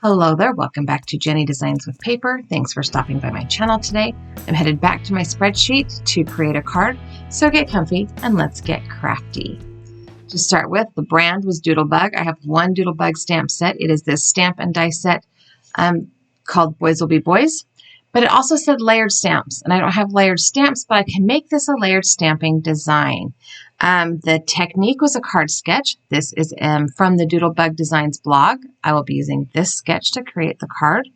Hello there, welcome back to Jennie Designs with Paper. Thanks for stopping by my channel today. I'm headed back to my spreadsheet to create a card, so get comfy and let's get crafty. To start with, the brand was Doodlebug. I have one Doodlebug stamp set. It is this stamp and die set called Boys Will Be Boys, but it also said layered stamps, and I don't have layered stamps, but I can make this a layered stamping design. The technique was a card sketch. This is from the Doodlebug Designs blog. I will be using this sketch to create the card.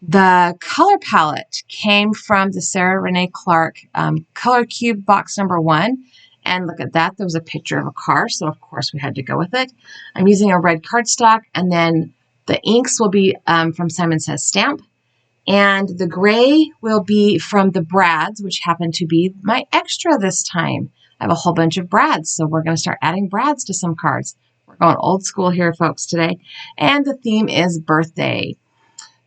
The color palette came from the Sarah Renee Clark Color Cube box number 1. And look at that, there was a picture of a car, so of course we had to go with it. I'm using a red cardstock, and then the inks will be from Simon Says Stamp. And the gray will be from the brads, which happen to be my extra this time. I have a whole bunch of brads, so we're going to start adding brads to some cards. We're going old school here, folks, today. And the theme is birthday.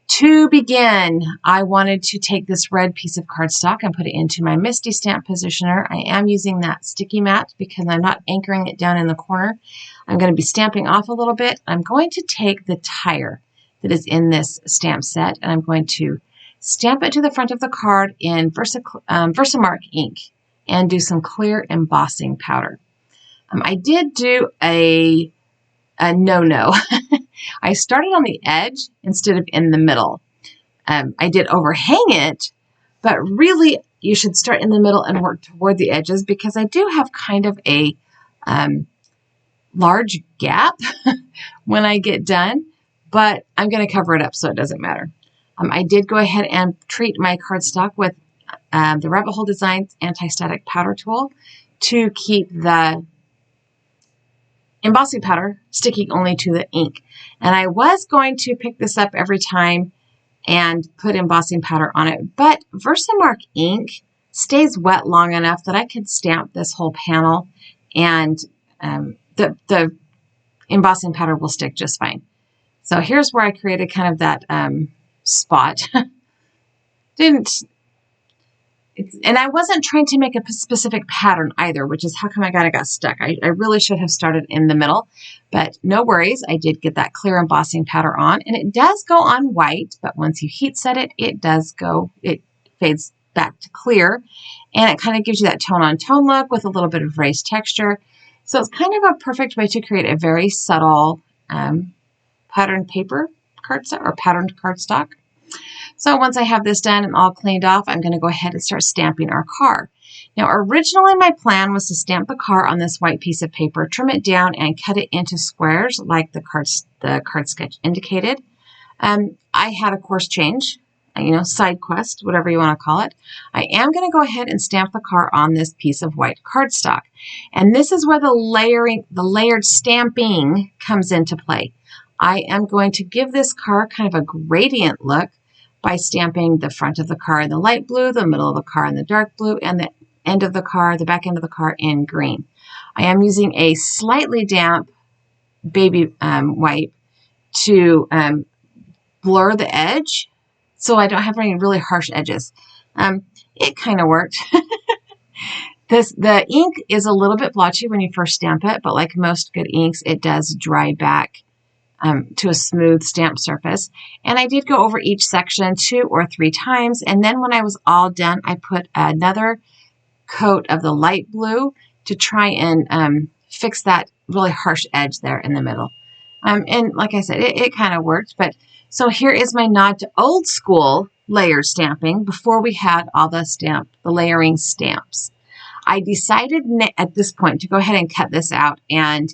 To begin, I wanted to take this red piece of cardstock and put it into my Misty Stamp Positioner. I am using that sticky mat because I'm not anchoring it down in the corner. I'm going to be stamping off a little bit. I'm going to take the tire that is in this stamp set, and I'm going to stamp it to the front of the card in Versamark ink and do some clear embossing powder. I did do a no-no. I started on the edge instead of in the middle. I did overhang it, but really you should start in the middle and work toward the edges because I do have kind of a large gap when I get done, but I'm going to cover it up so it doesn't matter. I did go ahead and treat my cardstock with the Rabbit Hole Designs Anti-Static Powder Tool to keep the embossing powder sticking only to the ink. And I was going to pick this up every time and put embossing powder on it, but Versamark ink stays wet long enough that I could stamp this whole panel and the embossing powder will stick just fine. So here's where I created kind of that spot. And I wasn't trying to make a specific pattern either, which is how come I kind of got stuck. I really should have started in the middle, but no worries. I did get that clear embossing powder on, and it does go on white, but once you heat set it, it fades back to clear, and it kind of gives you that tone-on-tone look with a little bit of raised texture. So it's kind of a perfect way to create a very subtle patterned paper cardstock or patterned cardstock. So once I have this done and all cleaned off, I'm going to go ahead and start stamping our car. Now, originally my plan was to stamp the car on this white piece of paper, trim it down, and cut it into squares like the card sketch indicated. I had a course change, side quest, whatever you want to call it. I am going to go ahead and stamp the car on this piece of white cardstock. And this is where the layered stamping comes into play. I am going to give this car kind of a gradient look by stamping the front of the car in the light blue, the middle of the car in the dark blue, and the end of the car, the back end of the car in green. I am using a slightly damp baby wipe to blur the edge so I don't have any really harsh edges. It kind of worked. The ink is a little bit blotchy when you first stamp it, but like most good inks, it does dry back to a smooth stamp surface. And I did go over each section 2 or 3 times. And then when I was all done, I put another coat of the light blue to try and fix that really harsh edge there in the middle. And like I said, it kind of worked. But so here is my nod to old school layer stamping before we had all the layering stamps. I decided at this point to go ahead and cut this out and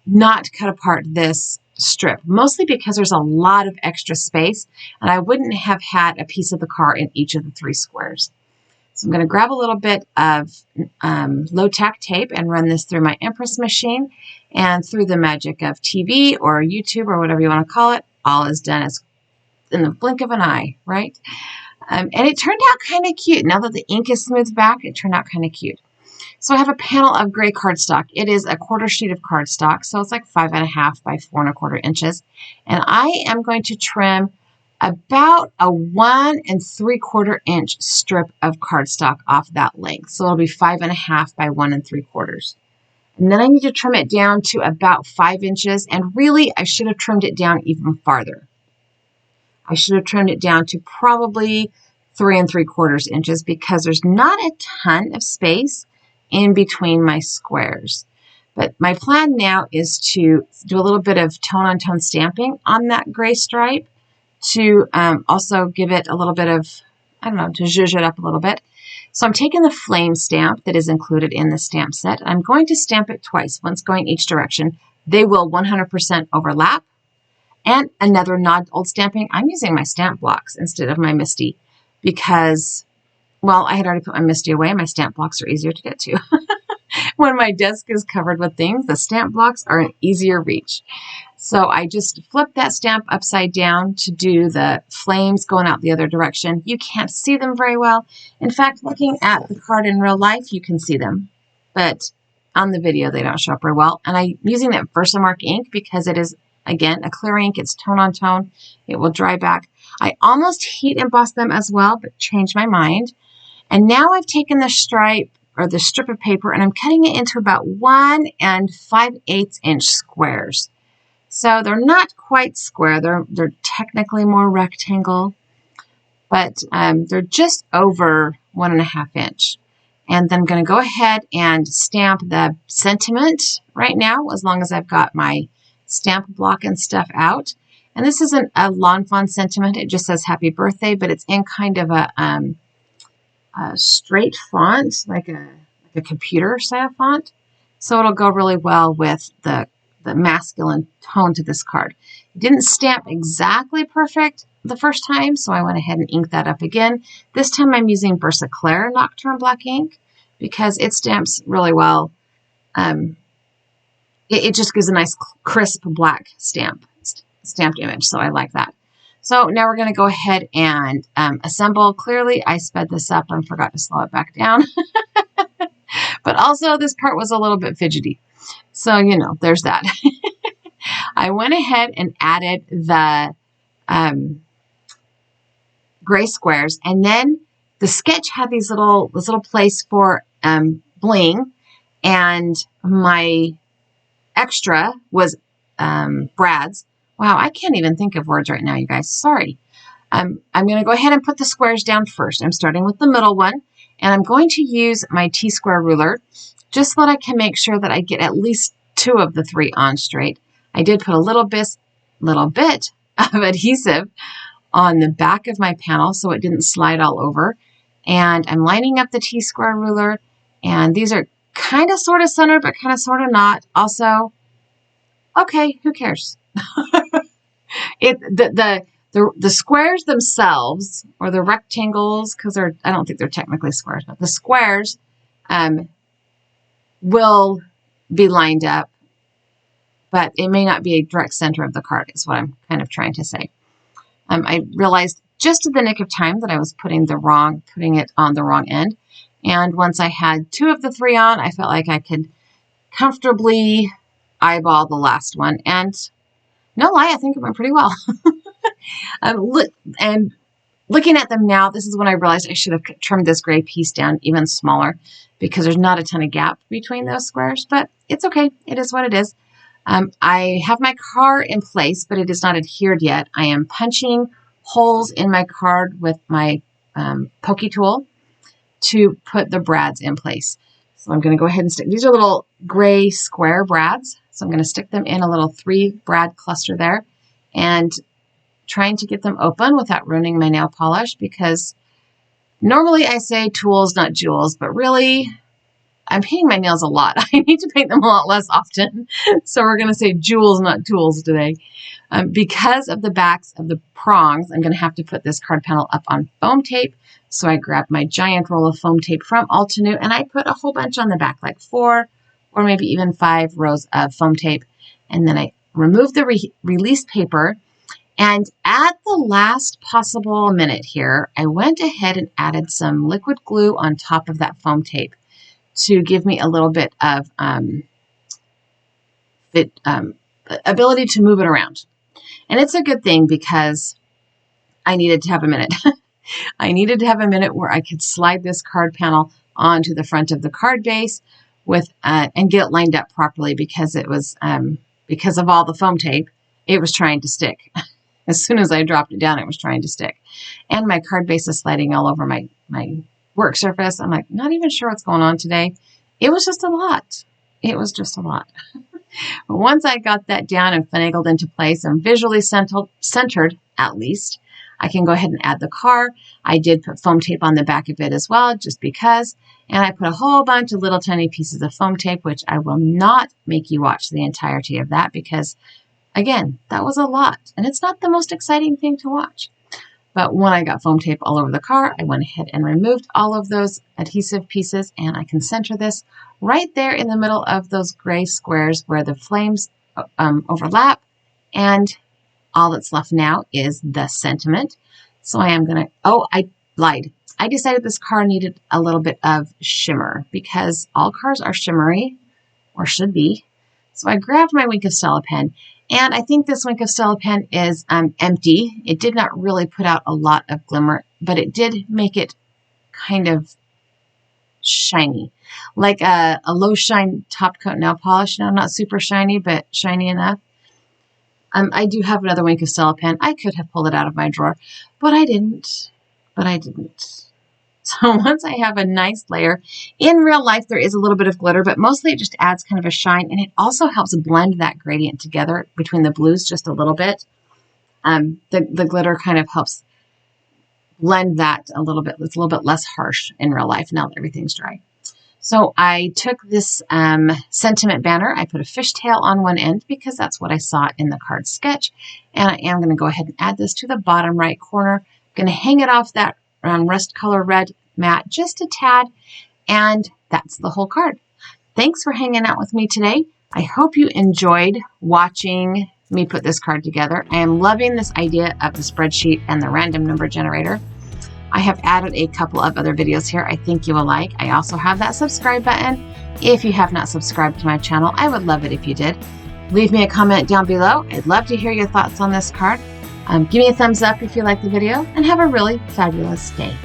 not cut apart this strip, mostly because there's a lot of extra space and I wouldn't have had a piece of the car in each of the 3 squares. So I'm going to grab a little bit of low-tack tape and run this through my Empress machine, and through the magic of TV or YouTube or whatever you want to call it, all is done as in the blink of an eye, right? And it turned out kind of cute. Now that the ink is smoothed back, it turned out kind of cute. So I have a panel of gray cardstock. It is a quarter sheet of cardstock, so it's like 5.5 by 4 1/4 inches. And I am going to trim about a 1 3/4 inch strip of cardstock off that length. So it'll be 5.5 by 1 3/4. And then I need to trim it down to about 5 inches. And really, I should have trimmed it down even farther. I should have trimmed it down to probably 3 3/4 inches because there's not a ton of space in between my squares. But my plan now is to do a little bit of tone-on-tone stamping on that gray stripe to also give it a little bit of, I don't know, to zhuzh it up a little bit. So I'm taking the flame stamp that is included in the stamp set. I'm going to stamp it twice, once going each direction. They will 100% overlap. And another nod to old stamping, I'm using my stamp blocks instead of my MISTI because, well, I had already put my MISTI away. My stamp blocks are easier to get to. When my desk is covered with things, the stamp blocks are an easier reach. So I just flipped that stamp upside down to do the flames going out the other direction. You can't see them very well. In fact, looking at the card in real life, you can see them. But on the video, they don't show up very well. And I'm using that Versamark ink because it is, again, a clear ink. It's tone on tone. It will dry back. I almost heat embossed them as well, but changed my mind. And now I've taken the stripe or the strip of paper and I'm cutting it into about 1 5/8 inch squares. So they're not quite square. They're technically more rectangle, but they're just over 1 1/2 inch. And then I'm going to go ahead and stamp the sentiment right now, as long as I've got my stamp block and stuff out. And this isn't a lawn fawn sentiment. It just says happy birthday, but it's in kind of a straight font, like a computer style font. So it'll go really well with the masculine tone to this card. It didn't stamp exactly perfect the first time, so I went ahead and inked that up again. This time I'm using Versaclear Nocturne Black ink because it stamps really well. It just gives a nice crisp black stamped image, so I like that. So now we're going to go ahead and assemble. Clearly, I sped this up and forgot to slow it back down. But also, this part was a little bit fidgety. So, you know, there's that. I went ahead and added the gray squares. And then the sketch had this little place for bling. And my extra was Brad's. Wow, I can't even think of words right now, you guys. Sorry. I'm going to go ahead and put the squares down first. I'm starting with the middle one, and I'm going to use my T-square ruler just so that I can make sure that I get at least 2 of the 3 on straight. I did put a little bit of adhesive on the back of my panel so it didn't slide all over. And I'm lining up the T-square ruler, and these are kind of sort of centered, but kind of sort of not. Also, okay, who cares? The squares themselves, or the rectangles, because I don't think they're technically squares, but the squares will be lined up, but it may not be a direct center of the card, is what I'm kind of trying to say. I realized just at the nick of time that I was putting it on the wrong end. And once I had 2 of the 3 on, I felt like I could comfortably eyeball the last one. And no lie, I think it went pretty well. And looking at them now, this is when I realized I should have trimmed this gray piece down even smaller because there's not a ton of gap between those squares, but it's okay. It is what it is. I have my card in place, but it is not adhered yet. I am punching holes in my card with my pokey tool to put the brads in place. So I'm going to go ahead and stick, these are little gray square brads. So I'm going to stick them in a little 3 brad cluster there and trying to get them open without ruining my nail polish, because normally I say tools, not jewels, but really I'm painting my nails a lot. I need to paint them a lot less often. So we're going to say jewels, not tools today. Because of the backs of the prongs, I'm going to have to put this card panel up on foam tape. So I grabbed my giant roll of foam tape from Altenew and I put a whole bunch on the back, like 4 or maybe even 5 rows of foam tape. And then I removed the release paper. And at the last possible minute here, I went ahead and added some liquid glue on top of that foam tape to give me a little bit of ability to move it around. And it's a good thing because I needed to have a minute. I needed to have a minute where I could slide this card panel onto the front of the card base and get it lined up properly, because it was because of all the foam tape, it was trying to stick. As soon as I dropped it down, it was trying to stick. And my card base is sliding all over my work surface. I'm like, not even sure what's going on today. It was just a lot. It was just a lot. But once I got that down and finagled into place and visually centered, at least, I can go ahead and add the car. I did put foam tape on the back of it as well, just because. And I put a whole bunch of little tiny pieces of foam tape, which I will not make you watch the entirety of that because, again, that was a lot. And it's not the most exciting thing to watch. But when I got foam tape all over the car, I went ahead and removed all of those adhesive pieces, and I can center this right there in the middle of those gray squares where the flames overlap, and all that's left now is the sentiment. So I am going to, oh, I lied. I decided this car needed a little bit of shimmer because all cars are shimmery, or should be. So I grabbed my Wink of Stella pen, and I think this Wink of Stella pen is empty. It did not really put out a lot of glimmer, but it did make it kind of shiny, like a low shine top coat nail polish. No, not super shiny, but shiny enough. I do have another Wink of Stella pen. I could have pulled it out of my drawer, but I didn't. So once I have a nice layer, in real life there is a little bit of glitter, but mostly it just adds kind of a shine, and it also helps blend that gradient together between the blues just a little bit. The glitter kind of helps blend that a little bit. It's a little bit less harsh in real life now that everything's dry. So I took this sentiment banner. I put a fishtail on one end because that's what I saw in the card sketch. And I am going to go ahead and add this to the bottom right corner. I'm going to hang it off that rust color red mat just a tad. And that's the whole card. Thanks for hanging out with me today. I hope you enjoyed watching me put this card together. I am loving this idea of the spreadsheet and the random number generator. I have added a couple of other videos here I think you will like. I also have that subscribe button. If you have not subscribed to my channel, I would love it if you did. Leave me a comment down below. I'd love to hear your thoughts on this card. Give me a thumbs up if you like the video, and have a really fabulous day.